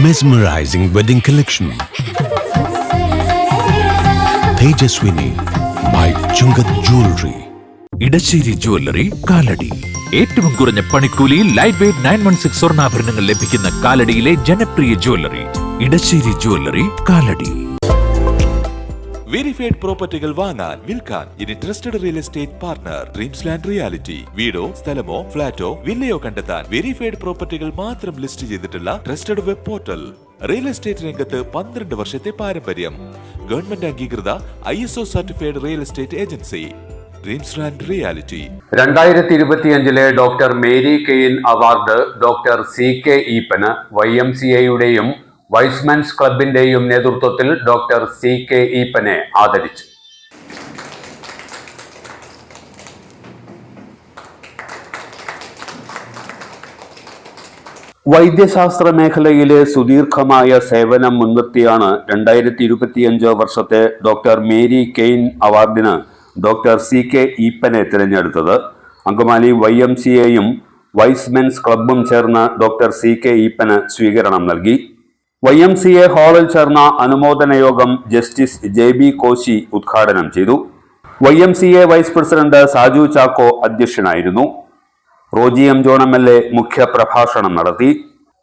Mesmerizing wedding collection. Tejaswini by Chungat Jewelry. Edasseri jewellery Kalady. ഏറ്റവും കുറഞ്ഞ പണിക്കൂലിയിൽ ലൈറ്റ് വെയ്റ്റ് 916 സ്വർണ്ണാഭരണങ്ങൾ ലഭിക്കുന്ന കാലടിയിലെ ജനപ്രിയ jewellery Edasseri jewellery Kalady. Verified പ്രോപ്പർട്ടികൾ വാങ്ങാൻ വിൽക്കാൻ ഇനി trusted real estate partner dreams land realty. വീടോ സ്ഥലമോ ഫ്ളാറ്റോ വില്ലയോ കണ്ടെത്താൻ വെരിഫൈഡ് പ്രോപ്പർട്ടികൾ മാത്രം ലിസ്റ്റ് ചെയ്തിട്ടുള്ള trusted web portal. Real estate രംഗത്ത് 12 വർഷത്തെ പാരമ്പര്യം. ഗവൺമെന്റ് അംഗീകൃത ISO certified real estate agency dreams land reality. 2025 doctor Mary Kane award doctor CK ഈപ്പന് YMCAയുടെയും വൈസ്മെൻസ് ക്ലബിന്റെയും നേതൃത്വത്തിൽ ഡോക്ടർ CK ഈപ്പനെ ആദരിച്ചു. വൈദ്യശാസ്ത്ര മേഖലയിലെ സുദീർഘമായ സേവനം മുൻനിർത്തിയാണ് 2025 വർഷത്തെ ഡോക്ടർ മേരി കെയിൻ അവാർഡിന് ഡോക്ടർ CK ഈപ്പനെ തിരഞ്ഞെടുത്തത്. അങ്കമാലി YMCAയും വൈസ്മെൻസ് ക്ലബും ചേർന്ന് ഡോക്ടർ CK ഈപ്പന് സ്വീകരണം നൽകി. YMCA ഹാളിൽ ചേർന്ന അനുമോദന യോഗം ജസ്റ്റിസ് JB കോശി ഉദ്ഘാടനം ചെയ്തു. YMCA vice president Saju Chacko അധ്യക്ഷനായിരുന്നു. റോജി M. ജോൺ MLA മുഖ്യ പ്രഭാഷണം നടത്തി.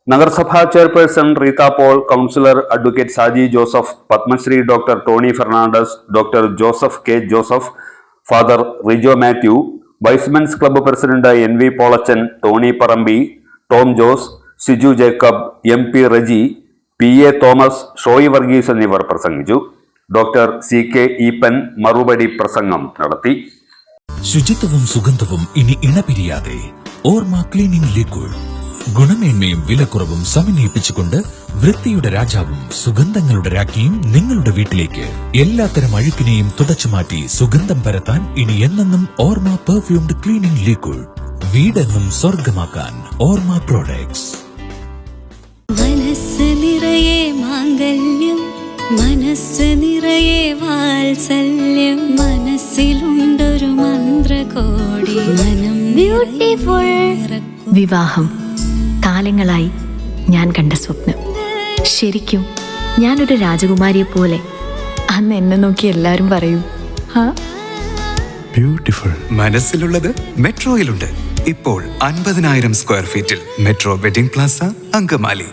നഗരസഭാ chairperson Rita Paul, councillor advocate Saji Joseph, Padmashri doctor Tony Fernandez, doctor Joseph K. Joseph, father Rijo Mathew, Y's Men's club president NV Polachan, Tony Parambi, Tom Jose, Siju Jacob, MP Reji, PA Thomas, Shoyi Varghese എന്നിവർ പ്രസംഗിച്ചു. Doctor CK Eappen മറുപടി പ്രസംഗം നടത്തി. ശുചിത്വവും സുഗന്ധവും ഇനി ഇണപിരിയാതെ ഓർമ്മ ക്ലീനിംഗ് ലിക്വിഡ്. ഗുണമേന്മയും വിലക്കുറവും സമന്വയിപ്പിച്ചുകൊണ്ട് വൃത്തിയുടെ രാജാവും സുഗന്ധങ്ങളുടെ രാജ്ഞിയും നിങ്ങളുടെ വീട്ടിലേക്ക്. എല്ലാത്തരം അഴുക്കിനെയും തുടച്ചുമാറ്റി സുഗന്ധം പരത്താൻ ഇനി എന്നെന്നും ഓർമ്മ പെർഫ്യൂംഡ് ക്ലീനിംഗ് ലിക്വിഡ്. വീടെന്നും സ്വർഗമാക്കാൻ ഓർമ്മ പ്രോഡക്ട്സ്. മനസ്സ് നിറയെ മാംഗല്യം, മനസ്സ് നിറയെ വാത്സല്യം, മനസ്സിലുണ്ടൊരു മന്ത്രകോടി, മനം ബ്യൂട്ടിഫുൾ. വിവാഹം കാലങ്ങളായി ഞാൻ കണ്ട സ്വപ്നം. ശരിക്കും ഞാനൊരു രാജകുമാരിയെ പോലെ. അന്ന് എന്നെ നോക്കി എല്ലാവരും പറയും ബ്യൂട്ടിഫുൾ. മനസ്സിലുള്ളത് മെട്രോയിലുണ്ട്. ഇപ്പോൾ 50,000 സ്ക്വയർ ഫീറ്റിൽ metro wedding plaza Angamaly.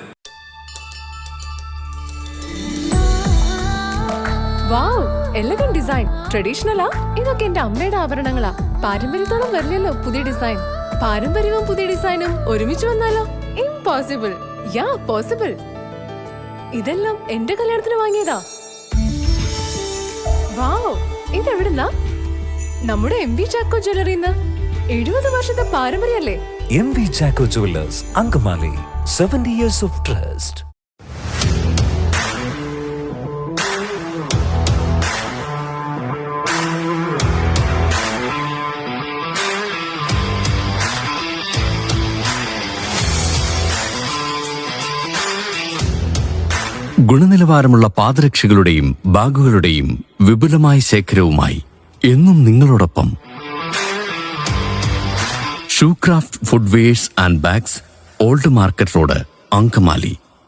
Wow, elegant design. ട്രഡീഷണലാ? ഇതൊക്കെ എന്റെ അമ്മയുടെ ആഭരണങ്ങളാ. പാരമ്പര്യത്തോളം വരില്ലല്ലോ പുതിയ ഡിസൈൻ. പാരമ്പര്യവും പുതിയ ഡിസൈനും ഒരുമിച്ച് വന്നാലോ? ഇംപോസിബിൾ. യാ പോസിബിൾ. ഇതെല്ലാം എന്റെ കല്യാണത്തിന് വാങ്ങിയതാ. വാവ്, ഇതെവിടുന്നാ? നമ്മുടെ MV ചാക്കോ ജ്വല്ലറിന്ന്. 70 വർഷത്തെ പാരമ്പര്യല്ലേ? MV Chacko jewellers Angamaly. 70 years of trust. ഗുണനിലവാരമുള്ള പാദരക്ഷകളുടെയും ബാഗുകളുടെയും വിപുലമായ ശേഖരവുമായി എന്നും നിങ്ങളോടൊപ്പം Shoecraft footwears and bags, old market road, Angamaly.